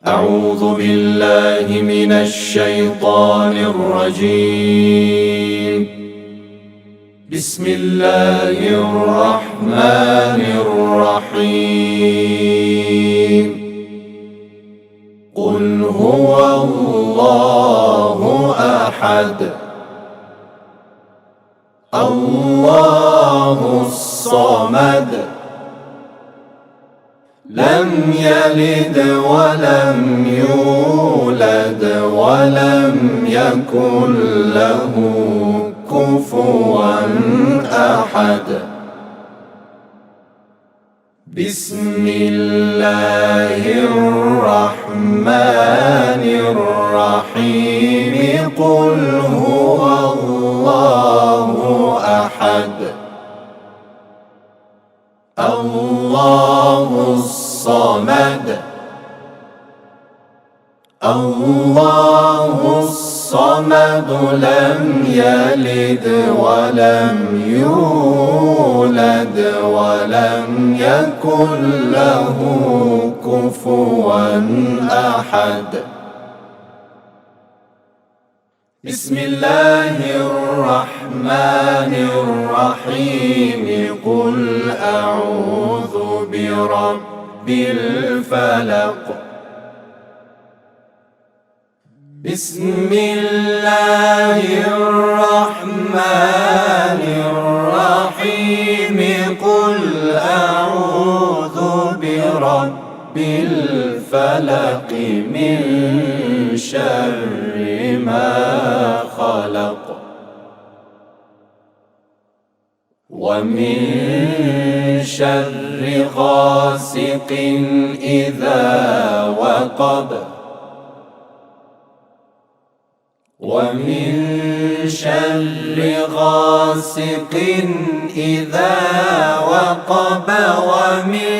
أعوذ بالله من الشيطان الرجيم. بسم الله الرحمن الرحيم. قل هو الله أحد الله الصمد لم يلد ولم يولد ولم يكن له كفوا أحد. بسم الله الرحمن الرحيم. قل هو الله أحد الله الصمد الله الصمد لم يلد ولم يولد ولم يكن له كفوا أحد. بسم الله الرحمن الرحيم. قل أعوذ برب الفلق. بسم الله الرحمن الرحيم. قل أعوذ برب الفلق من شر ما خلق ومن شر غاسق إذا وقب ومن شر غاسق إذا وقب ومن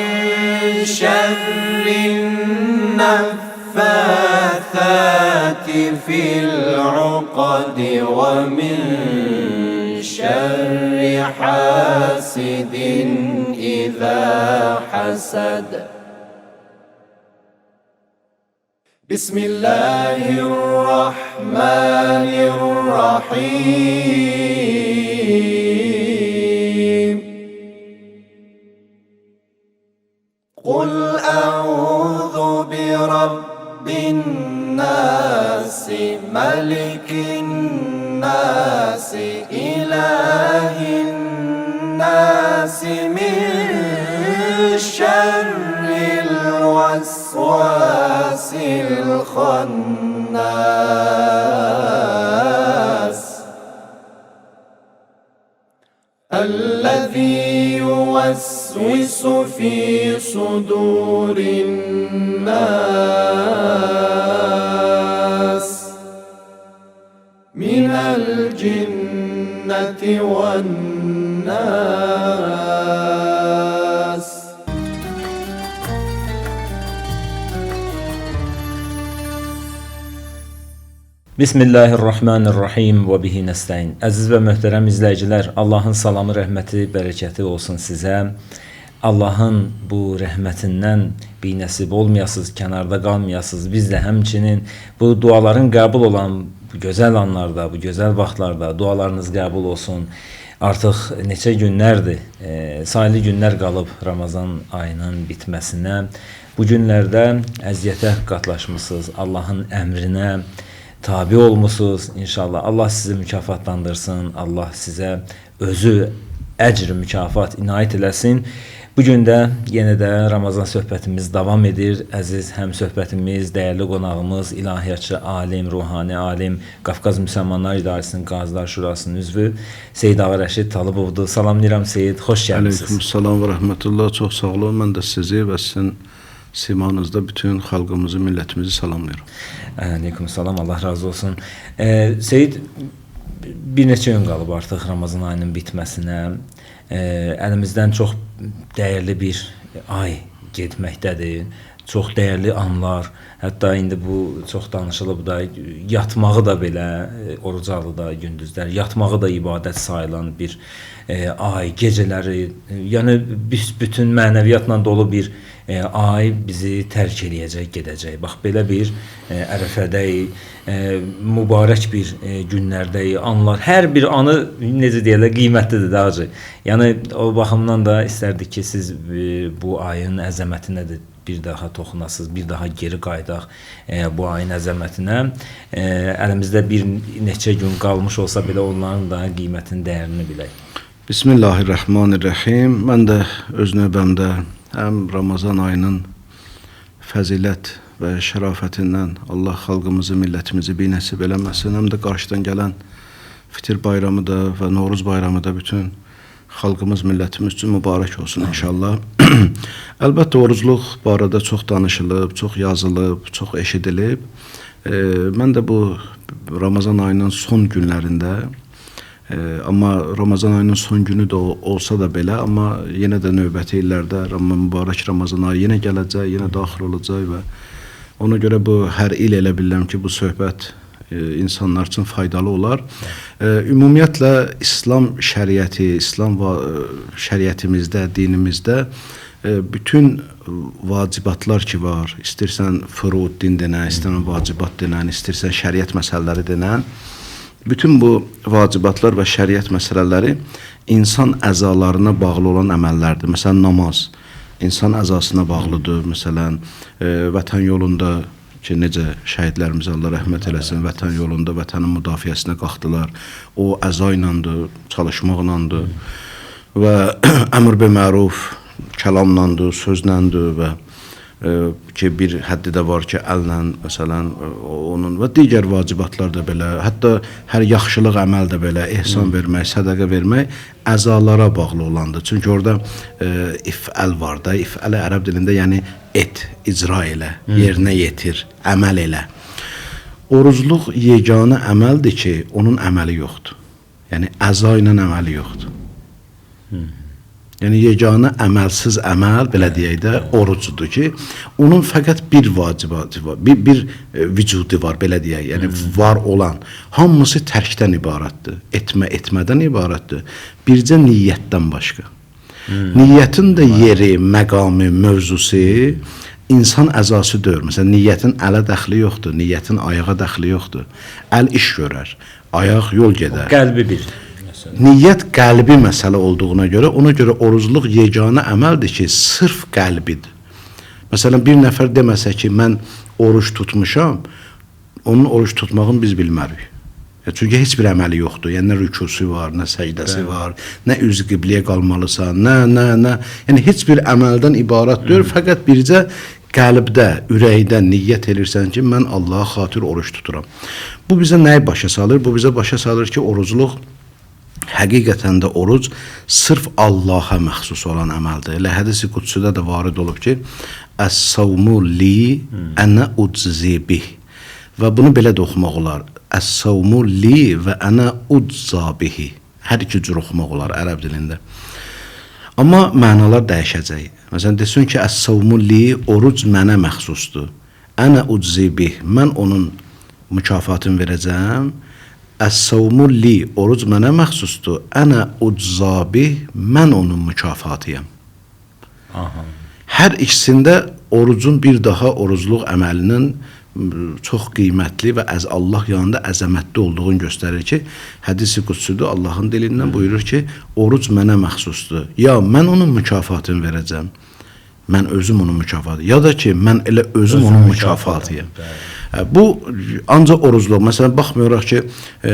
شر النفاثات في العقد ومن شر حاسد إذا حسد. بسم الله الرحمن الرحيم. قل أعوذ برب الناس ملك الناس إله الناس من شر الوسواس الخناس الذي يوسوس في صدور الناس من الجنة والناس. Bismillahirrahmanirrahim və bihi nəstəyin. Əziz və möhtərəm izləyicilər, Allahın salamı, rəhməti, bərəkəti olsun sizə. Allahın bu rəhmətindən binəsib olmayasınız, kənarda qalmayasınız. Biz də həmçinin bu duaların qəbul olan bu gözəl anlarda, bu gözəl vaxtlarda dualarınız qəbul olsun. Artıq neçə günlərdir, sayılı günlər qalıb Ramazan ayının bitməsinə. Bu günlərdə əziyyətə qatlaşmısınız, Allahın əmrinə tabi olmusunuz. İnşallah Allah sizi mükafatlandırsın. Allah sizə özü əcr mükafat inayət eləsin. Bugün də yenə də Ramazan söhbətimiz davam edir. Əziz həm söhbətimiz, dəyərli qonağımız, ilahiyyatçı alim, ruhani alim, Qafqaz Müsəlmanlar İdarəsinin Qazılar Şurasının üzvü Seyid Ağa Rəşid Talıbovdur. Salamlayıram Seyid, xoş gəlmisiniz. Aleykümselam və rəhmətullah. Çox sağ olun. Mən də sizi və sizin simanızda bütün xalqımızı, millətimizi salamlayıram. Aleykümselam, Allah razı olsun. Seyid, bir neçə gün qalıb artıq Ramazan ayının bitməsinə. Əlimizdən çox dəyərli bir ay getməkdədir. Çox dəyərli anlar. Hətta indi bu çox danışılıb da, yatmağı da belə, oruc ağlıda gündüzlər, yatmağı da ibadət sayılan bir ay, gecələri, yəni bütün mənəviyyatla dolu bir ay bizi tərk eləyəcək, gedəcək. Bax, belə bir ərəfədəyik, mübarək bir günlərdəyik, anlar. Hər bir anı, necə deyirlər, qiymətlidir də hacı. Yəni, o baxımdan da istərdik ki, siz bu ayın əzəmətinə də bir daha toxunasınız, bir daha geri qaydaq bu ayın əzəmətinə. Əlimizdə bir neçə gün qalmış olsa belə onların da qiymətinin dəyərini bilək. Bismillahirrahmanirrahim. Mən də öz növbəmdə həm Ramazan ayının fəzilət və şərafətindən Allah xalqımızı, millətimizi binəsib eləməsin, həm də qarşıdan gələn Fitir bayramı da və Novruz bayramı da bütün xalqımız, millətimiz üçün mübarək olsun inşallah. Əlbəttə, orucluq barədə çox danışılıb, çox yazılıb, çox eşidilib. Mən də bu Ramazan ayının son günlərində, amma Ramazan ayının son günü də olsa da belə, amma yenə də növbəti illərdə mübarək Ramazan ayı yenə gələcək, yenə daxil olacaq və ona görə bu hər il elə bilirəm ki, bu söhbət insanlar üçün faydalı olar. Ümumiyyətlə, İslam şəriəti, İslam şəriətimizdə, dinimizdə bütün vacibatlar ki var, istərsən furud din denən, istərsən vacibat denən, istərsən şəriət məsələləri denən, bütün bu vacibatlar və şəriət məsələləri insan əzalarına bağlı olan əməllərdir. Məsələn, namaz insan əzasına bağlıdır. Məsələn, vətən yolunda ki, necə şəhidlərimiz Allah rəhmət eləsin, vətən yolunda vətənin müdafiəsinə qalxdılar. O əza iləndir, çalışmaqlandır və əmr bi məruf kəlamlandır, sözləndir və ki, bir həddi də var ki, əllə, məsələn, onun və digər vacibatlar da belə, hətta hər yaxşılıq əməl də belə, ehsan vermək, sədəqə vermək əzalara bağlı olandır. Çünki orada ifəl var da, ifəl ərəb dilində, yəni et, icra elə, yerinə yetir, əməl elə. Orucluq yeganə əməldir ki, onun əməli yoxdur. Yəni, əza ilə əməli yoxdur. Yəni, yeganə əməlsiz əməl, belə deyək də, orucudur ki, onun fəqət bir vacibatı var, bir vücudu var, belə deyək, yəni var olan. Hamısı tərkdən ibarətdir, etmədən ibarətdir. Bircə niyyətdən başqa. Niyyətin də yeri, məqamı, mövzusu insan əzası deyil. Məsələn, niyyətin ələ dəxli yoxdur, niyyətin ayağa dəxli yoxdur. Əl iş görər, ayaq yol gedər. Qəlbi bir. Niyyət qəlbi məsələ olduğuna görə, ona görə orucluq yeganə əməldir ki, sırf qəlbidir. Məsələn, bir nəfər deməsə ki, mən oruç tutmuşam, onun oruç tutmağını biz bilmərik. Çünki heç bir əməli yoxdur. Yəni, nə rükusu var, nə səcdəsi var, nə üz qibliyə qalmalısan, nə. Yəni, heç bir əməldən ibarət deyil, fəqət bircə qəlbdə, ürəkdə niyyət edirsən ki, mən Allaha xatir oruç tuturam. Bu bizə nəyi başa salır? Bu bizə başa salır ki, orucluq həqiqətən də oruc sırf Allaha məxsus olan əməldir. Elə hədis-i qudsuda da varid olub ki, Əs-savmu li ənə uczi bih. Və bunu belə də oxumaq olar. Əs-savmu li və ənə ucza bihi. Hər iki cür oxumaq olar ərəb dilində. Amma mənalar dəyişəcək. Məsələn, desin ki, Əs-savmu li, oruc mənə məxsusdur. Ənə uczi bih, mən onun mükafatını verəcəm. Əs-savmu li, oruc mənə məxsusdur. Ənə ucza bih, mən onun mükafatıyam. Hər ikisində orucun bir daha orucluq əməlinin çox qiymətli və Allah yanında əzəmətli olduğunu göstərir ki, hədis-i qudsuda Allahın dilindən buyurur ki, oruc mənə məxsusdur. Ya mən onun mükafatını verəcəm, mən özüm onun mükafatı, ya da ki, mən elə özüm onun mükafatıyam. Bu ancaq orucluq. Məsələn, baxmayaraq ki,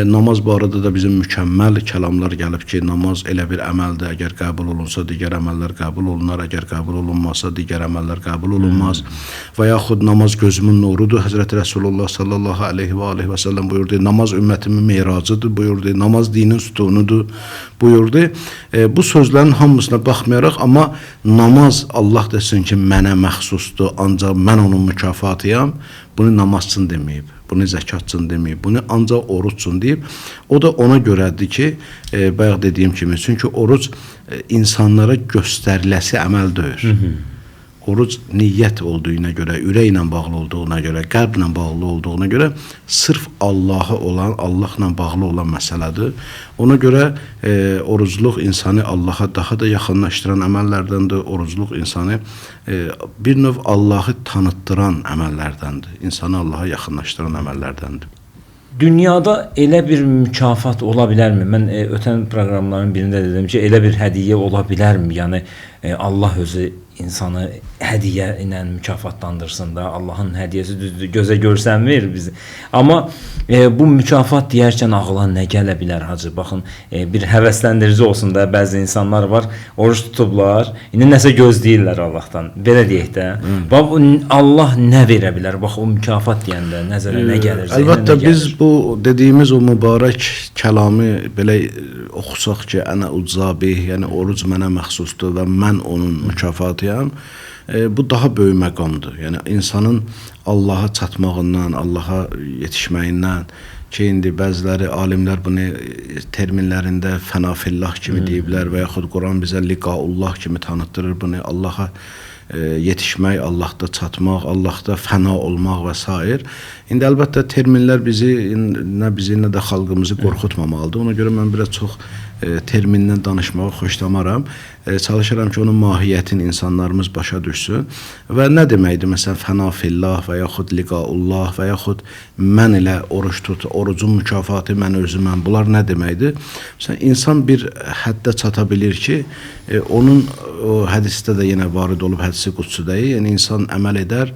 namaz barədə də bizim mükəmməl kəlamlar gəlib ki, namaz elə bir əməldir, əgər qəbul olunsa, digər əməllər qəbul olunar, əgər qəbul olunmazsa, digər əməllər qəbul olunmaz. Və yaxud namaz gözümün nurudur, Həzrəti Rəsulullah sallallahu aleyhi və səlləm buyurdu, namaz ümmətimin meyracıdır, buyurdu, namaz dinin sütunudur, buyurdu. Bu sözlərin hamısına baxmayaraq, amma namaz Allah desin ki, mənə məxsusdur, ancaq mən onun mükafatıyam, bunu namazçın deməyib, bunu zəkatçın deməyib, bunu ancaq oruççun deyib. O da ona görədir ki, bayaq dediyim kimi, çünki oruc insanlara göstəriləsi əməl deyil. oruc niyyət olduğuna görə, ürəklə bağlı olduğuna görə, qəlblə bağlı olduğuna görə sırf Allah'a olan, Allahla bağlı olan məsələdir. Ona görə orucluq insanı Allah'a daha da yaxınlaşdıran əməllərdəndir. Orucluq insanı bir növ Allah'ı tanıttıran əməllərdəndir. İnsanı Allah'a yaxınlaşdıran əməllərdəndir. Dünyada elə bir mükafat ola bilərmi? Mən ötən proqramların birində dedim ki, elə bir hədiyyə ola bilərmi? Yəni Allah özü insanı hədiyyə ilə mükafatlandırsın da. Allahın hədiyyəsi düzdür, gözə görsənmir bizi. Amma bu mükafat deyərkən ağla nə gələ bilər hacı? Baxın, bir həvəsləndirici olsun da, bəzi insanlar var, oruç tutublar, indi nəsə gözləyirlər Allahdan. Belə deyək də. Bax, Allah nə verə bilər? Bax, o mükafat deyəndə nəzərə nə gəlir? Əlbəttə, biz bu dediyimiz o mübarək kəlamı belə oxusaq ki, ənə ucabih, yəni oruc mənə məxsusdur və mən onun mükafatıyam. Bu daha böyük məqamdır. Yəni insanın Allaha çatmağından, Allaha yetişməyindən ki, indi bəziləri alimlər bunu terminlərində fənafillah kimi deyiblər və yaxud Quran bizə liqaullah kimi tanıtdırır bunu. Allaha yetişmək, Allahda çatmaq, Allahda fəna olmaq və s. İndi əlbəttə terminlər nə bizi, nə də xalqımızı qorxutmamalıdır. Ona görə mən biraz çox termindən danışmağı xoşlamaram. Çalışıram ki, onun mahiyyətini insanlarımız başa düşsün. Və nə deməkdir? Məsələn, fənafillah və yaxud liqaullah və yaxud mən ilə oruç tut, orucun mükafatı mən özüməm. Bunlar nə deməkdir? Məsələn, insan bir həddə çata bilir ki, onun o hədisdə də yenə varid olub, hədisi qudsidəyi, yəni insan əməl edər,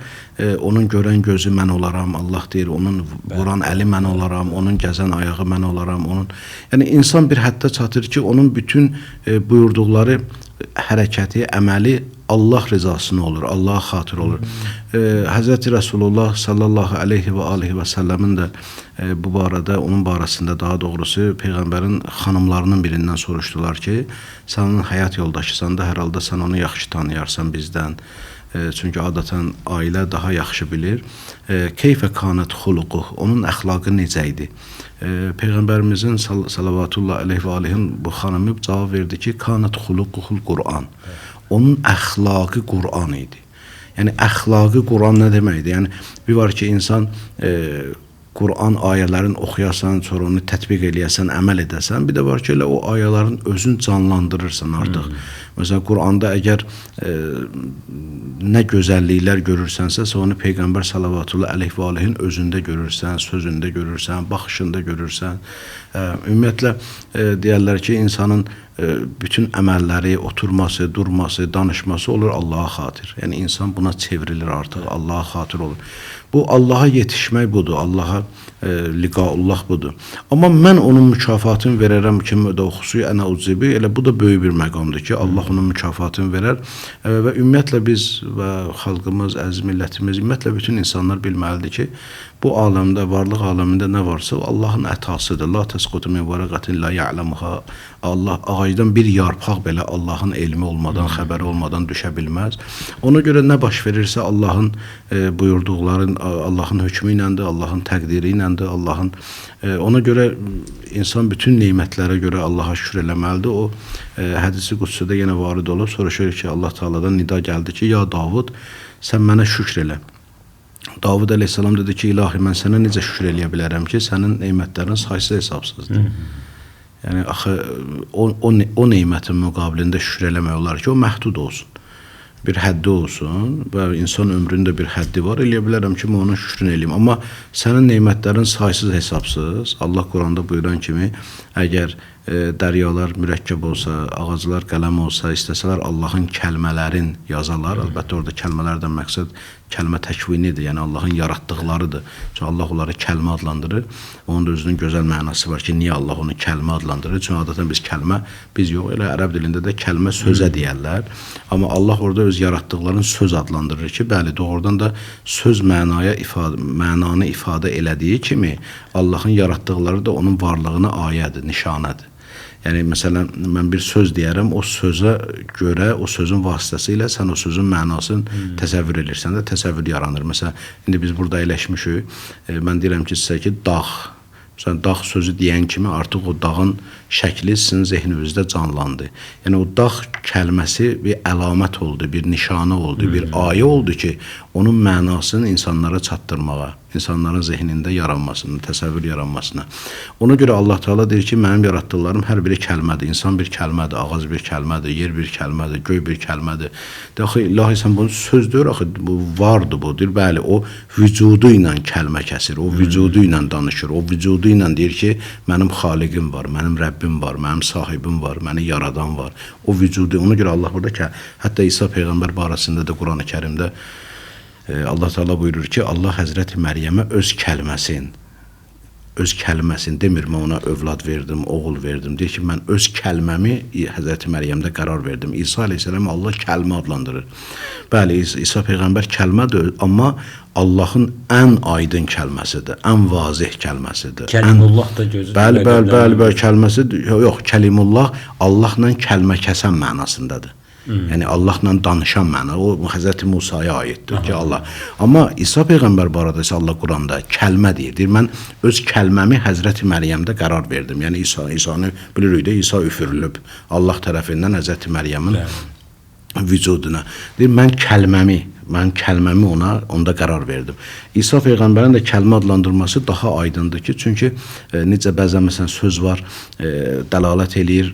onun görən gözü mən olaram, Allah deyir, onun vuran əli mən olaram, onun gəzən ayağı mən olaram, yəni insan bir həddə çatır ki, onun bütün buyurduqları hərəkəti, əməli Allah rızasına olur, Allah'a xatir olur. Həzrəti Rasulullah sallallahu aleyhi və alihi və səlləmin də bu barədə, onun barəsində daha doğrusu Peyğəmbərin xanımlarının birindən soruşdular ki, sənin həyat yoldaşısan da hər halda sən onu yaxşı tanıyarsan bizdən. Çünki adətən ailə daha yaxşı bilir. Keyfə kanət xuluquh, onun əxlaqı necə idi? Peyğəmbərimizin salavatullah aleyhi və alihin bu xanımı cavab verdi ki, kanət xuluquhul Qur'an. Onun əxlaqı Qur'an idi. Yəni əxlaqı Qur'an nə deməkdir? Yəni bir var ki, insan Qur'an ayələrini oxuyasan, sonra onu tətbiq eləyəsən, əməl edəsən. Bir də var ki, elə o ayələrin özünü canlandırırsan artıq. Məsələn, Qur'anda əgər nə gözəlliklər görürsənsə, onu Peyğəmbər salavatullah aleyhi və alihin özündə görürsən, sözündə görürsən, baxışında görürsən. Ümumiyyətlə, deyərlər ki, insanın bütün əməlləri, oturması, durması, danışması olur Allah'a xatir. Yəni, insan buna çevrilir artıq, Allah'a xatir olur. Bu, Allah'a yetişmək budur, Allah'a liqaullah budur. Amma mən onun mükafatını verərəm ki, müdəvxusu ənə ucibi, elə bu da böyük bir məqamdır ki, Allah onun mükafatını verər və ümumiyyətlə biz və xalqımız, əziz millətimiz, ümumiyyətlə bütün insanlar bilməlidir ki, bu aləmdə, varlıq aləmində nə varsa, Allahın ətasıdır. La təsqutu min vərəqətin la ya'lamuha. Allah, ağacdan bir yarpaq belə Allahın elmi olmadan, xəbəri olmadan düşə bilməz. Ona görə nə baş verirsə, Allahın buyurduqları, Allahın hökmü iləndir, Allahın təqdiri iləndir, Allahın... Ona görə insan bütün neymətlərə görə Allaha şükür eləməlidir. O, hədisi qudsuda yenə varid olub, soruşur ki, Allah Teala'dan nida gəldi ki, ya Davud, sən mənə şükür elə. Davud əleyhissalam dedi ki, ilahi, mən sənə necə şükür eləyə bilərəm ki, sənin neymətlərin saysız hesabsızdır. Yəni, axı, o neymətin müqabilində şükür eləmək olar ki, o məhdud olsun. Bir həddi olsun və insan ömründə bir həddi var, eləyə bilərəm ki, mən onun şükrünü eləyim. Amma sənin neymətlərin saysız hesabsız. Allah Quranda buyuran kimi, əgər dəryalar mürəkkəb olsa, ağaclar qələm olsa, istəsələr Allahın kəlmələrin yazalar. Əlbəttə, orada kəlmələrdən məqsəd kəlmə təkvinidir, yəni Allahın yaratdıqlarıdır. Çünki Allah onları kəlmə adlandırır. Onun da özünün gözəl mənası var ki, niyə Allah onu kəlmə adlandırır? Çünki adətən biz kəlmə, biz yox, elə ərəb dilində də kəlmə sözə deyərlər. Amma Allah orada öz yaratdıqlarını söz adlandırır ki, bəli, doğrudan da söz mənanı ifadə elədiyi kimi, Allahın yaratdıqları da onun varlığına ayədir, nişanədir. Yəni, məsələn, mən bir söz deyərəm, o sözə görə, o sözün vasitəsilə sən o sözün mənasını təsəvvür edirsən də təsəvvür yaranır. Məsələn, indi biz burada əyləşmişik, mən deyirəm ki, sizə ki, dağ. Məsələn, dağ sözü deyən kimi artıq o dağın şəkli sizin zehninizdə canlandı. Yəni o dağ kəlməsi bir əlamət oldu, bir nişanə oldu, bir ayə oldu ki, onun mənasını insanlara çatdırmağa, insanların zehnində yaranmasına, təsəvvür yaranmasına. Ona görə Allah Teala deyir ki, mənim yaratdıqlarım hər biri kəlmədir. İnsan bir kəlmədir, ağac bir kəlmədir, yer bir kəlmədir, göy bir kəlmədir. Axı ilahi sən bunu söz deyir, axı bu vardı bu. Deyir, bəli, o vücudu ilə kəlmə kəsir, o vücudu ilə danışır, o vücudu ilə deyir ki, mənim xaliqim var, mənim Rəbbim var, mənim sahibim var, məni yaradan var. O vücudu, ona görə Allah burada ki, hətta İsa Peyğəmbər barəsində də Qurani-Kərimdə Allah Teala buyurur ki, Allah Həzrəti Məryəmə öz kəlməsini demir, mən ona övlad verdim, oğul verdim. Deyir ki, mən öz kəlməmi Həzrəti Məryəmdə qərar verdim. İsa əleyhissalam Allah kəlmə adlandırır. Bəli, İsa Peyğəmbər kəlmədir, amma Allahın ən aydın kəlməsidir, ən vazih kəlməsidir. Kəlimullah da gözü. Bəli, kəlməsi yox, Kəlimullah Allahla kəlmə kəsən mənasındadır. Yəni Allahla danışan məna, o Həzrəti Musaya aiddir ki, Allah. Amma İsa Peyğəmbər barədə isə Allah Quranda kəlmə deyir. Deyir, mən öz kəlməmi Həzrəti Məryəmdə qərar verdim. Yəni İsa'nı bilirik də, İsa üfürülüb Allah tərəfindən Həzrəti Məryəmin vücuduna. Deyir, mən kəlməmi onda qərar verdim. İsa Peyğəmbərin də kəlmə adlandırması daha aydındır ki, çünki necə bəzən məsələn söz var, dəlalət eləyir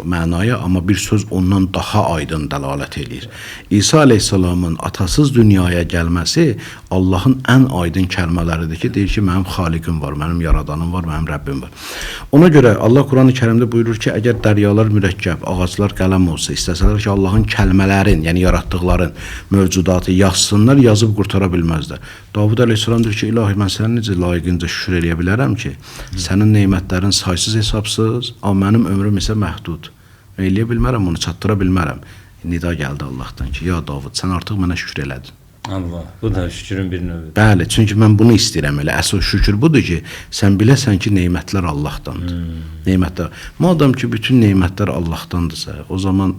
mənaya, amma bir söz ondan daha aydın dəlalət eləyir. İsa əleyhissalamın atasız dünyaya gəlməsi Allahın ən aydın kəlmələridir ki, deyir ki, mənim xaliqim var, mənim yaradanım var, mənim Rəbbim var. Ona görə Allah Qurani-Kərimdə buyurur ki, əgər dəryalar mürəkkəb, ağaclar qələm olsa, istəsələr ki, Allahın kəlmələrin, yəni yaratdıqların mövcudatı yazsınlar, yazıb qurtara bilməzlər. Davud əleyhissalam deyir ki, ilahi, mən sənə necə layiqincə şükür eləyə bilərəm ki, sənin neymətlərin saysız hesabsız, amma mənim ömrüm isə məhdud. Eləyə bilmərəm, onu çatdıra bilmərəm. Nida gəldi Allahdan ki, ya Davud, sən artıq mənə şükür elədin. Allah, bu da şükürün bir növüdür. Bəli, çünki mən bunu istəyirəm elə. Əsas şükür budur ki, sən biləsən ki, neymətlər Allahdandır. Neymətlər. Madam ki, bütün neymətlər Allahdandısa, o zaman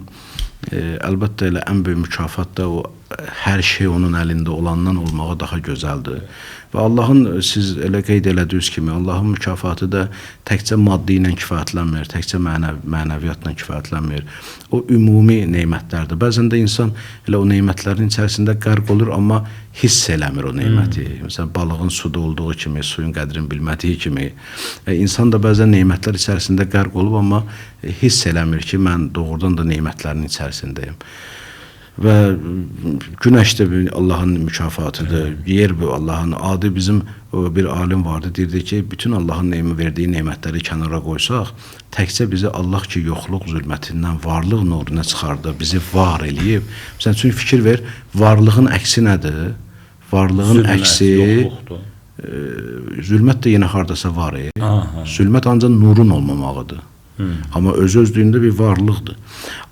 əlbəttə elə ən böyük mükafat da o hər şey onun əlində olandan olmağa daha gözəldir. Və Allahın, siz elə qeyd elədiyiniz kimi, Allahın mükafatı da təkcə maddi ilə kifayətlənmir, təkcə mənəviyyatla kifayətlənmir. O ümumi neymətlərdir. Bəzən də insan elə o neymətlərin içərisində qərq olur, amma hiss eləmir o neyməti. Məsələn, balığın suda olduğu kimi, suyun qədrini bilmədiyi kimi. İnsan da bəzən neymətlər içərisində qərq olub, amma hiss eləmir ki, mən doğrudan da neymətlərin içərisindəyim. Və günəş də Allahın mükafatıdır, yer bu Allahın adı. Bizim bir alim vardı, deyirdi ki, bütün Allahın verdiyi neymətləri kənara qoysaq, təkcə bizi Allah ki, yoxluq zülmətindən varlıq nuruna çıxardı, bizi var eləyib. Məsələn üçün fikir ver, varlığın əksi nədir? Varlığın əksi zülmət də yenə hardasa var. Zülmət ancaq nurun olmamağıdır. Amma özlüyündə bir varlıqdır.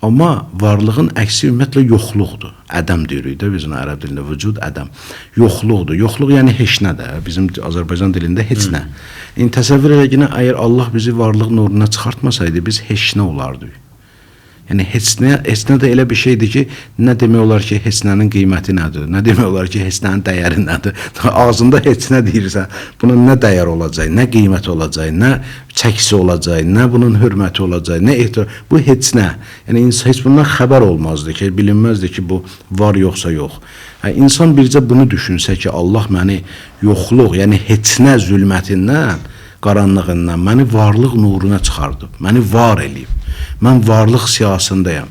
Amma varlığın əksi ümumiyyətlə yoxluqdur. Ədəm deyirik də bizim ərəb dilində, vücud ədəm. Yoxluqdur. Yoxluq yəni heç nə də. Bizim Azərbaycan dilində heç nə. Təsəvvür elə ki, əgər Allah bizi varlıq nuruna çıxartmasaydı, biz heç nə olardıq. Yəni heç nə də elə bir şeydir ki, nə demək olar ki, heç nənin qiyməti nədir, nə demək olar ki, heç nənin dəyəri nədir. Ağzında heç nə deyirsən, bunun nə dəyər olacaq, nə qiymət olacaq, nə çəkisi olacaq, nə bunun hörməti olacaq, nə ehtiram. Bu heç nə. Yəni insan heç bundan xəbər olmazdı ki, bilinməzdi ki, bu var yoxsa yox. İnsan bircə bunu düşünsə ki, Allah məni yoxluq, yəni heç nə zülmətindən, qaranlığından məni varlıq nuruna çıxardıb, məni var eləyib. Mən varlıq siyasındayam.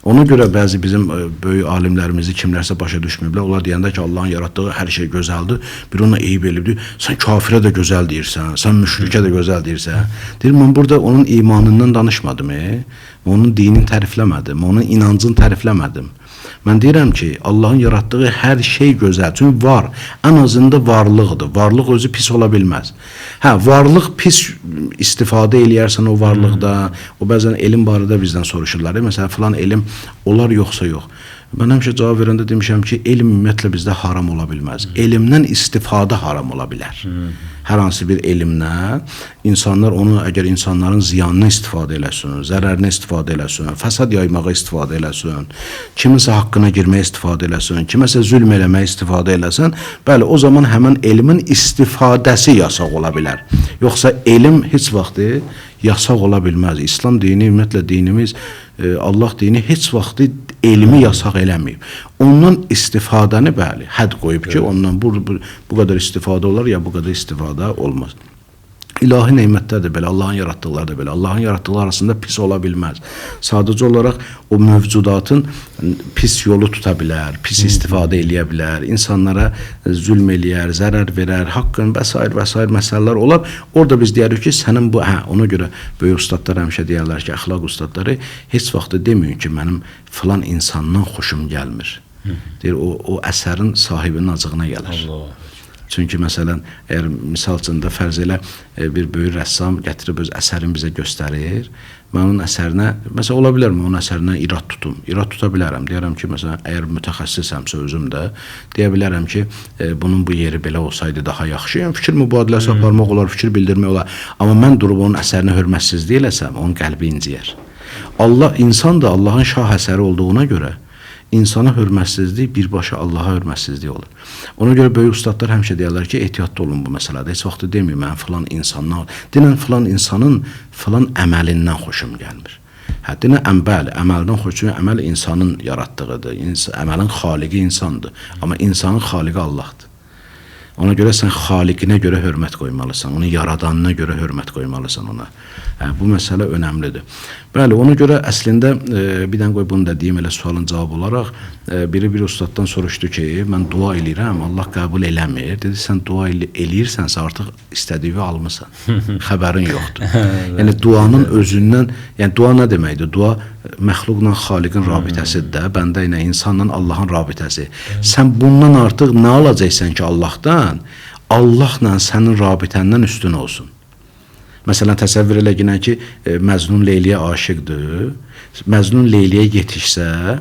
Ona görə bəzi bizim böyük alimlərimizi kimlərsə başa düşməyiblər. Onlar deyəndə ki, Allahın yaratdığı hər şey gözəldir. Bir ona eyib elibdir. Sən kafirə də gözəl deyirsən, sən müşrikə də gözəl deyirsən. Deyir, mən burada onun imanından danışmadım. Onun dinini tərifləmədim, onun inancını tərifləmədim. Mən deyirəm ki, Allahın yaratdığı hər şey gözəl. Çünki var, ən azında varlıqdır. Varlıq özü pis ola bilməz. Varlıq pis istifadə eləyərsən o varlıqda. O bəzən elm barədə bizdən soruşurlar. Məsələn, filan elm olar yoxsa yox. Mən həmişə cavab verəndə demişəm ki, elm ümumiyyətlə bizdə haram ola bilməz. Elmdən istifadə haram ola bilər. hər hansı bir elmlə insanlar onu əgər insanların ziyanını istifadə eləsin, zərərini istifadə eləsin, fəsad yaymağa istifadə eləsin, kiminsə haqqına girməyə istifadə eləsin, kiməsə zülm eləməyə istifadə eləsin, bəli, o zaman həmin elmin istifadəsi yasaq ola bilər. Yoxsa elm heç vaxt yasaq ola bilməz. İslam dini, ümumiyyətlə dinimiz, Allah dini heç vaxt elmi yasaq eləməyib. Ondan istifadəni bəli, hədd qoyub ki, ondan bu qədər istifadə olar ya bu qədər istifadə olmaz. İlahi nemətlər də belə, Allahın yaratdıqları da belə. Allahın yaratdıqları arasında pis ola bilməz. Sadəcə olaraq o mövcudatın pis yolu tuta bilər, pis istifadə eləyə bilər, insanlara zülm eləyər, zərər verər, haqqın və s. məsələlər olar. Orada biz deyərik ki, sənin bu, ona görə böyük ustadlar həmişə deyərlər ki, əxlaq ustadları heç vaxt deməyin ki, mənim filan insandan xoşum gəlmir. Deyir, o əsərin sahibinin acığına gəlir. Allah. Çünki məsələn, əgər misal üçün də fərz elə bir böyük rəssam gətirib öz əsərini bizə göstərir, mən onun əsərinə, məsələn, ola bilərmi onun əsərinə irad tutum? İrad tuta bilərəm. Deyərəm ki, məsələn, əgər mütəxəssisəmsə özüm də, deyə bilərəm ki, bunun bu yeri belə olsaydı daha yaxşı. Yəni, fikir mübadiləsi aparmaq olar, fikir bildirmək olar. Amma mən durub onun əsərinə hörmətsizlik eləsəm, onun qəlbi inciyər. Allah, insan da Allahın şah əsəri olduğuna görə, insana hörmətsizlik birbaşa Allaha hörmətsizlik olur. Ona görə böyük ustadlar həmişə deyirlər ki, ehtiyatlı olun bu məsələdə. Heç vaxt demir, mən filan insandan, denən filan insanın filan əməlindən xoşum gəlmir. Denən bəli, əməldən xoşum, əməl insanın yaratdığıdır, əməlin xaliqi insandır. Amma insanın xaliqi Allahdır. Ona görə sən xaliqinə görə hörmət qoymalısan, onu yaradanına görə hörmət qoymalısan ona. Bu məsələ önəmlidir. Bəli, ona görə əslində bir dənə qoy bunu da deyim elə sualın cavabı olaraq bir ustaddan soruşdu ki, mən dua eləyirəm, Allah qəbul eləmir. Dedi, sən dua eləyirsənsə artıq istədiyi almısan. Xəbərin yoxdur. Yəni duanın özündən, yəni dua nə deməkdir? Dua məxluqla xaliqin rabitəsidir də, bəndə ilə insanla Allahın rabitəsi. Sən bundan artıq nə alacaqsan ki Allahdan? Allahla sənin rabitəndən üstün olsun. Məsələn, təsəvvür elə ki, Məcnun Leyliyə aşıqdır. Məcnun Leyliyə yetişsə,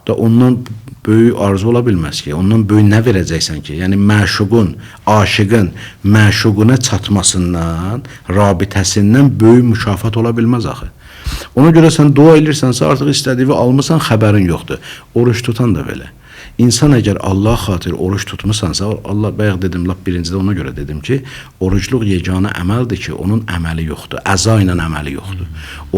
da ondan böyük arzu ola bilməz ki. Ondan böyük nə verəcəksən ki? Yəni, məşuqun, aşıqın məşuquna çatmasından, rabitəsindən böyük mükafat ola bilməz axı. Ona görə sən dua edirsənsə, artıq istədiyi almısan, xəbərin yoxdur. Oruç tutan da belə. İnsan əgər Allah xatir oruç tutmusansa, Allah bayaq dedim, lap birincidə ona görə dedim ki, orucluq yeganə əməldir ki, onun əməli yoxdur, əza ilə əməli yoxdur.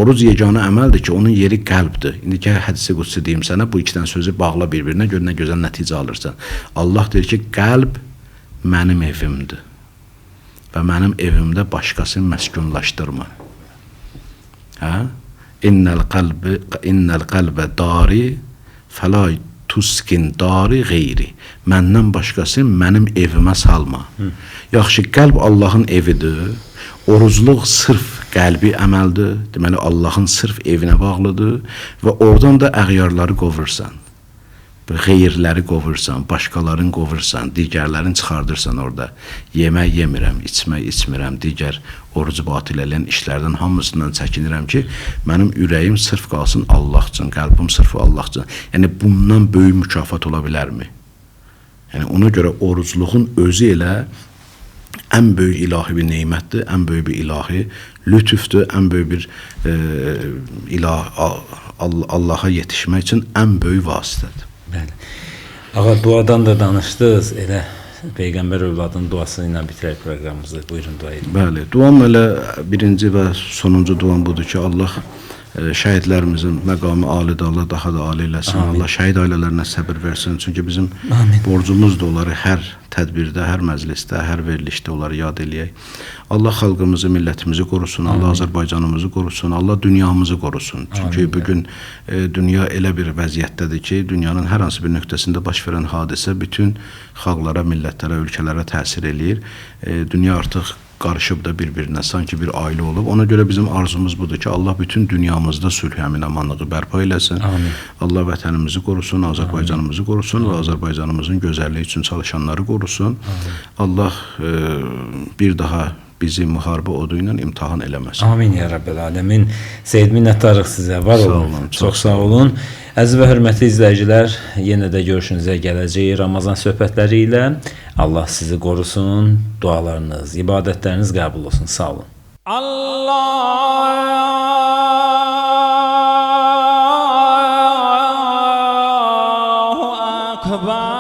Oruc yeganə əməldir ki, onun yeri qəlbdir. İndi ki, hədisi qudsi deyim sənə, bu iki dənə sözü bağla bir-birinə, gör nə gözəl nəticə alırsan. Allah deyir ki, qəlb mənim evimdir və mənim evimdə başqasını məskunlaşdırma. İnnəl qəlbə dari fəla tuskin dari qeyri. Məndən başqası mənim evimə salma. Yaxşı, qəlb Allahın evidir. Orucluq sırf qəlbi əməldir. Deməli, Allahın sırf evinə bağlıdır və oradan da əğyarları qovursan. Qeyrləri qovursan, başqalarını qovursan, digərlərini çıxardırsan orada. Yemək yemirəm, içmək içmirəm, digər orucu batil eləyən işlərdən hamısından çəkinirəm ki, mənim ürəyim sırf qalsın Allah üçün, qəlbim sırf Allah üçün. Yəni, bundan böyük mükafat ola bilərmi? Yəni, ona görə orucluğun özü elə ən böyük ilahi bir neymətdir, ən böyük bir ilahi lütüfdür, ən böyük bir Allaha yetişmək üçün ən böyük vasitədir. Bəli. Ağa, duadan da danışdınız, elə Peyğəmbər övladının duası ilə bitirək proqramımızı. Buyurun, dua edin. Bəli, duam elə birinci və sonuncu duam budur ki, Allah şəhidlərimizin məqamı alidir, Allah daha da ali eləsin. Amin. Allah şəhid ailələrinə səbir versin. Çünki bizim borcumuzdur onları hər tədbirdə, hər məclisdə, hər verilişdə onları yad eləyək. Allah xalqımızı, millətimizi qorusun, Allah Azərbaycanımızı qorusun, Allah dünyamızı qorusun. Çünki bugün dünya elə bir vəziyyətdədir ki, dünyanın hər hansı bir nöqtəsində baş verən hadisə bütün xalqlara, millətlərə, ölkələrə təsir eləyir. Dünya artıq qarışıb da bir-birinə, sanki bir ailə olub. Ona görə bizim arzumuz budur ki, Allah bütün dünyamızda sülh, əmin-amanlığı bərpa eləsin. Amin. Allah vətənimizi qorusun, Azərbaycanımızı qorusun və Azərbaycanımızın gözəlliyi üçün çalışanları qorusun. Amin. Allah bir daha bizi müharibə odu ilə imtahan eləməsin. Amin ya Rabbel Alemin. Seyid, minnətdarıq sizə. Var Sağ olun. olun, Çox sağ olun. Əziz və hörmətli izləyicilər, yenə də görüşünüzə gələcək Ramazan söhbətləri ilə. Allah sizi qorusun. Dualarınız, ibadətləriniz qəbul olsun. Sağ olun. Allahu Ekber.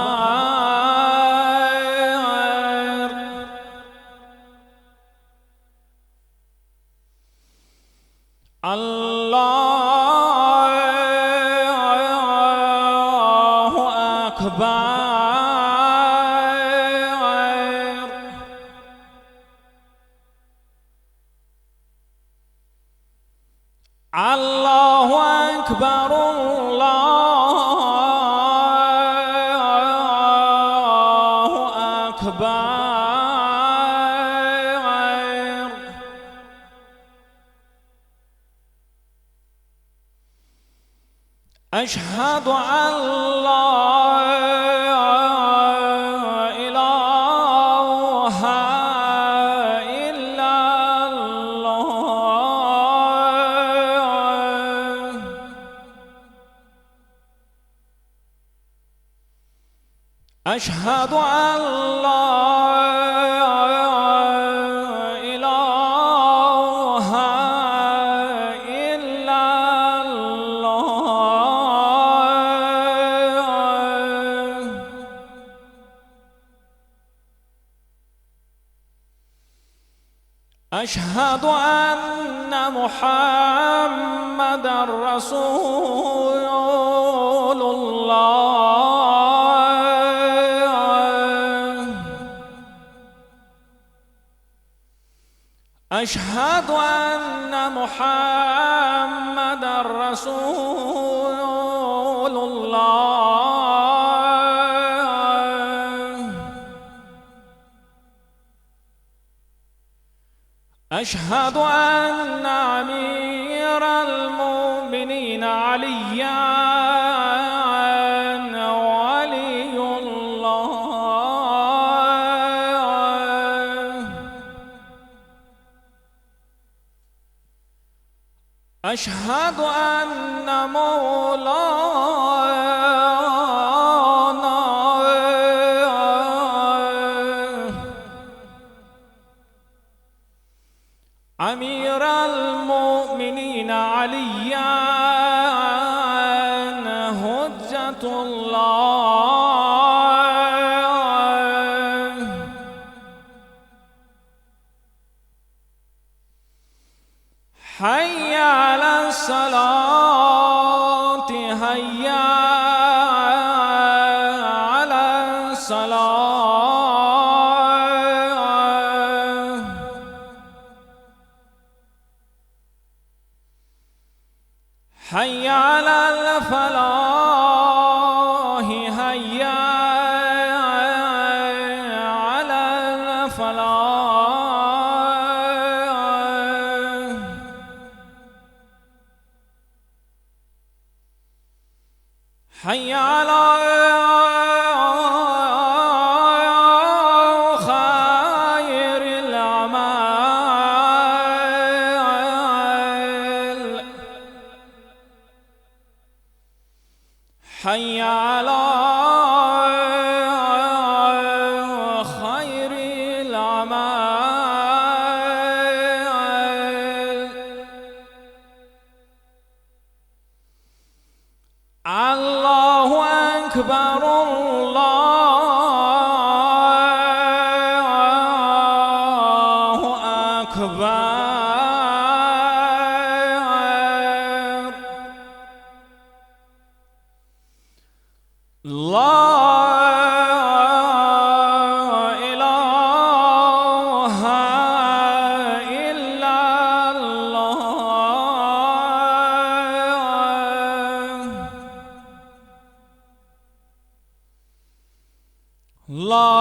Allahu Ekber. Allahu Ekber. Allahu Ekber. أشهد أن لا إله إلا الله. أشهد أن لا إله إلا الله. أشهد أن محمدًا رسول الله. أشهد أن محمدًا رسول الله. أشهد أن أمير المؤمنين عليًا ولي الله. أشهد أن مولانا أمير المؤمنين عليًا حجة الله. حي على الصلاة. حي على الصلاة. حي على الفلاح. حي على الفلاح. حي على خير الأعمال. حي على خير الأعمال. الله أكبر. الله أكبر. لا إله إلا الله. لا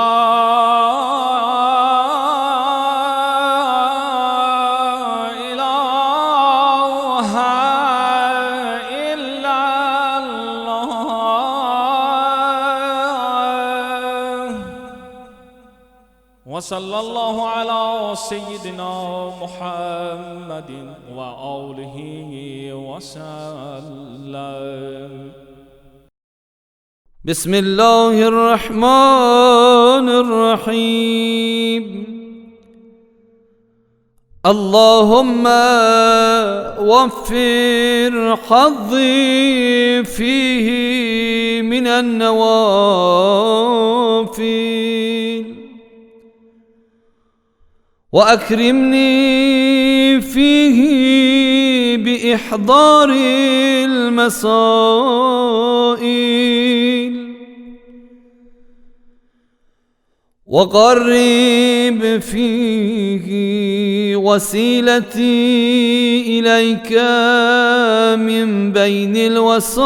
وصلى الله على سيدنا محمد وآله وسلم. بسم الله الرحمن الرحيم. اللهم وفر حظي فيه من النوافل وأكرمني فيه بإحضار المسائل وقرب فيه وسيلتي إليك من بين الوسائل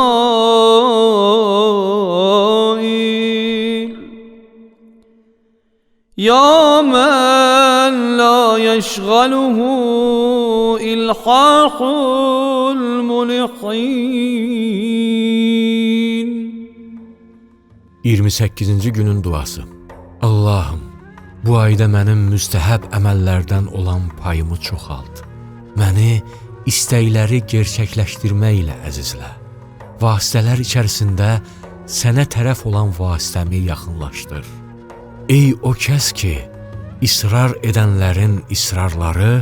يا من لا يشغله إلحاح الملحين. 28-ci günün duası. Allahım, bu ayda mənim müstəhəb əməllərdən olan payımı çoxalt. Məni istəkləri gerçəkləşdirməklə əzizlə. Vasitələr içərisində sənə tərəf olan vasitəmi yaxınlaşdır. Ey o kəs ki, israr edənlərin israrları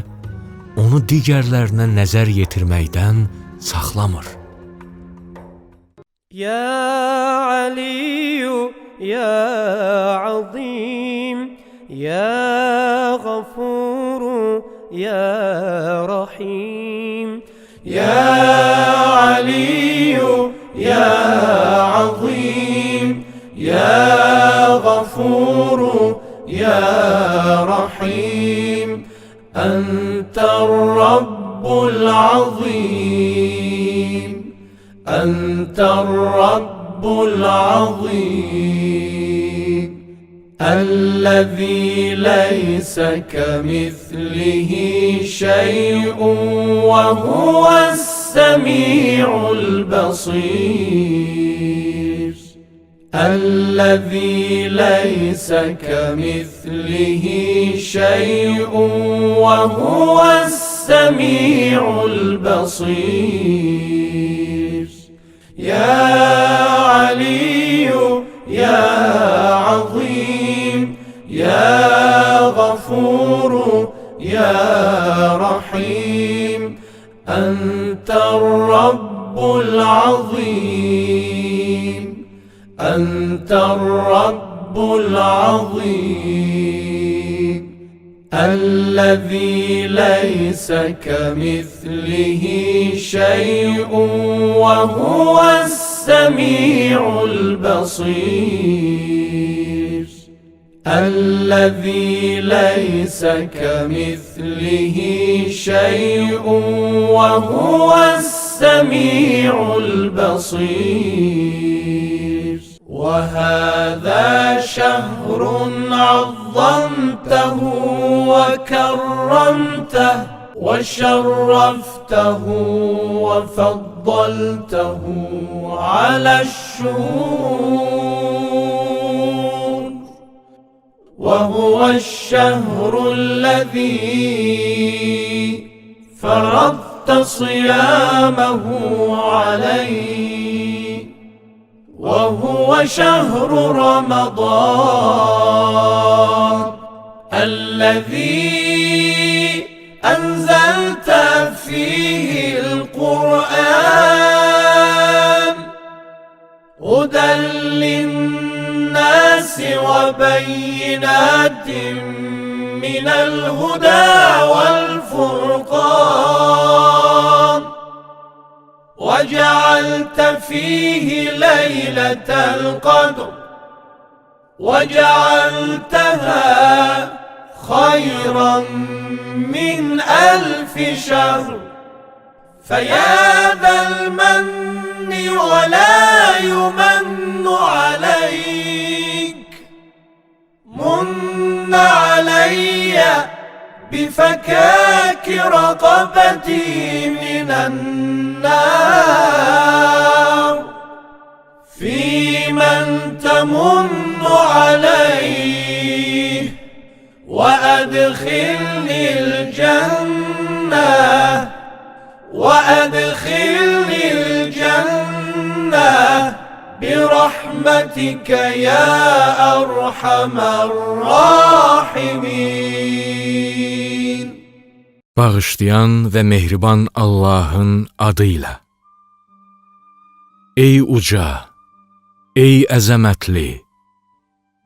onu digərlərinə nəzər yetirməkdən saxlamır. Ya Aliyyu ya Azim ya Gafuru ya Rahim. Ya Aliyyu ya Azim ya Gafuru ya Rahim. Ente Rabbul Azim, Ente Rabbul Azim, الذي ليس كمثله شيء وهو السميع البصير. الذي ليس كمثله شيء وهو السميع البصير. يا علي يا عظيم يا غفور يا رحيم. أنت الرب العظيم، أنت الرب العظيم، الذي ليس كمثله شيء وهو السميع البصير. الذي ليس كمثله شيء وهو السميع البصير. وهذا شهر عظمته وكرمته وشرفته وفضلته على الشهور، وهو الشهر الذي فرضت صيامه عليه، وهو شهر رمضان الذي أنزلت فيه القرآن هدى للناس وبينات من الهدى والفرقان، وجعلت فيه ليلة القدر وجعلتها خيرا من 1000 شهر. فيا ذا المن ولا يمن عليك، من علي بفكاك رقبتي من النار. في من تمن عليه وأدخلني الجنة وأدخلني الجنة برحمتك يا أرحم الراحمين. Bağışlayan və mehriban Allahın adıyla. Ey uca, ey əzəmətli,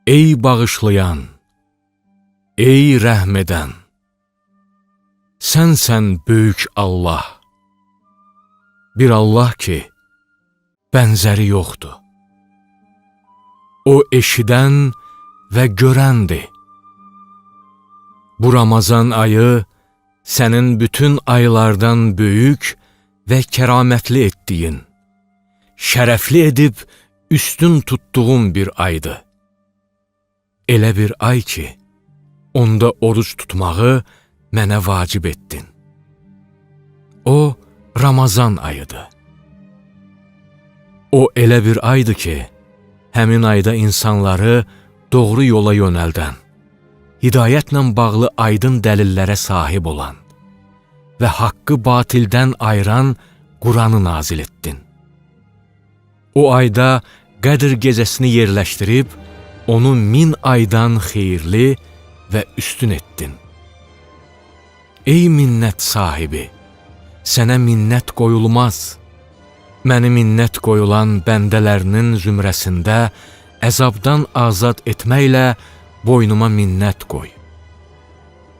ey bağışlayan, ey rəhm edən. Sənsən böyük Allah. Bir Allah ki, bənzəri yoxdur. O eşidən və görəndir. Bu Ramazan ayı sənin bütün aylardan böyük və kəramətli etdiyin, şərəfli edib üstün tutduğun bir aydır. Elə bir ay ki, onda oruç tutmağı mənə vacib etdin. O, Ramazan ayıdır. O elə bir aydır ki, həmin ayda insanları doğru yola yönəldən, hidayətlə bağlı aydın dəlillərə sahib olan və haqqı batildən ayıran Quranı nazil etdin. O ayda Qədr gecəsini yerləşdirib, onu 1000 aydan xeyirli və üstün etdin. Ey minnət sahibi, sənə minnət qoyulmaz. Məni minnət qoyulan bəndələrinin zümrəsində əzabdan azad etməklə boynuma minnət qoy.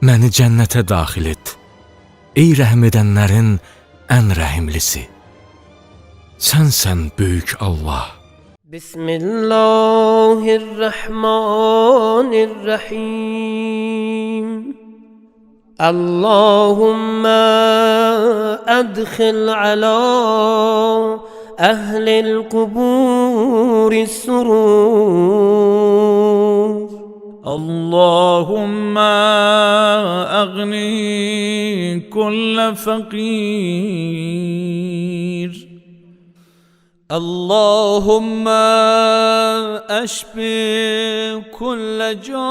Məni cənnətə daxil et, ey rəhm edənlərin ən rəhimlisi. Sənsən böyük Allah. Bismillahirrahmanirrahim. Allahumma adkhil ala ahlil kuburi surur. اللهم أغني كل فقير. اللهم أشفي كل جائع.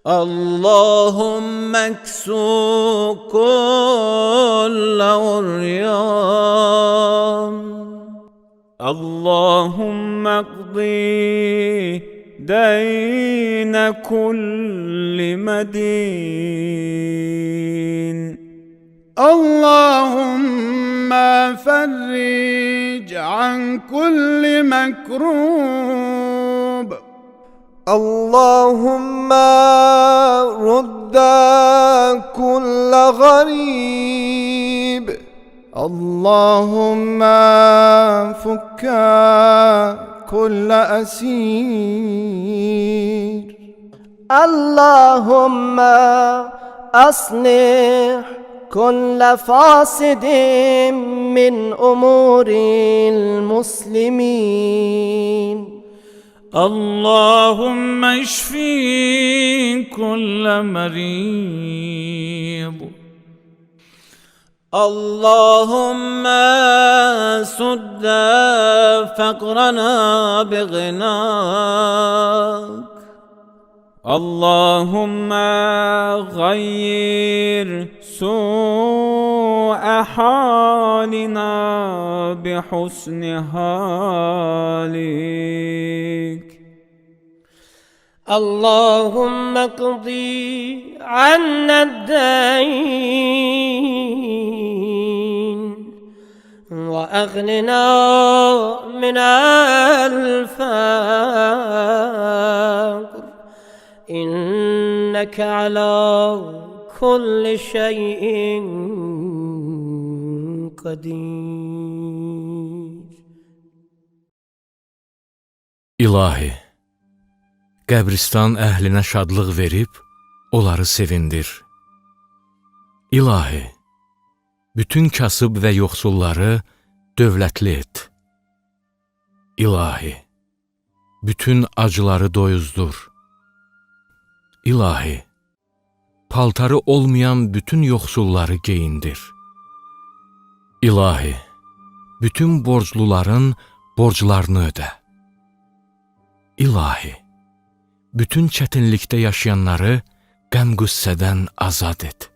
اللهم اكسو كل عريان. اللهم اقضي دين كل مدين. اللهم فرج عن كل مكروب. اللهم رد كل غريب. اللهم فك كل أسير. اللهم أصلح كل فاسد من أمور المسلمين. اللهم اشفي كل مريض. اللهم سد فقرنا بغناك. اللهم غير سوء حالنا بحسن حالك. اللهم اقضي عنا الدين وأغننا من الفقر. إنك على كل شيء قدير. İlahi, qəbristan əhlinə şadlıq verib, onları sevindir. İlahi, bütün kasıb və yoxsulları dövlətli et. İlahi, bütün acıları doyuzdur. İlahi, paltarı olmayan bütün yoxsulları geyindir. İlahi, bütün borcluların borclarını ödə. İlahi, bütün çətinlikdə yaşayanları qəm-qüssədən azad et.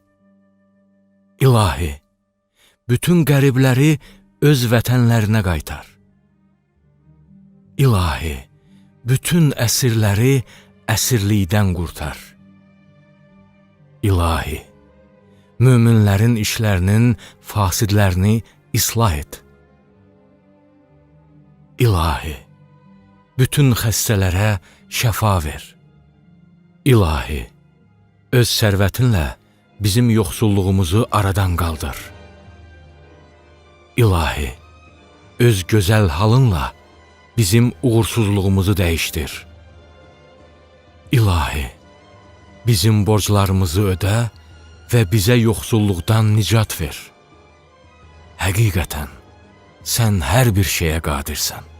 İlahi, bütün qəribləri öz vətənlərinə qaytar. İlahi, bütün əsirləri əsirlikdən qurtar. İlahi, möminlərin işlərinin fasidlərini islah et. İlahi, bütün xəstələrə şəfa ver. İlahi, öz sərvətinlə bizim yoxsulluğumuzu aradan qaldır. İlahi, öz gözəl halınla bizim uğursuzluğumuzu dəyişdir. İlahi, bizim borclarımızı ödə və bizə yoxsulluqdan nicat ver. Həqiqətən, sən hər bir şeyə qadirsən.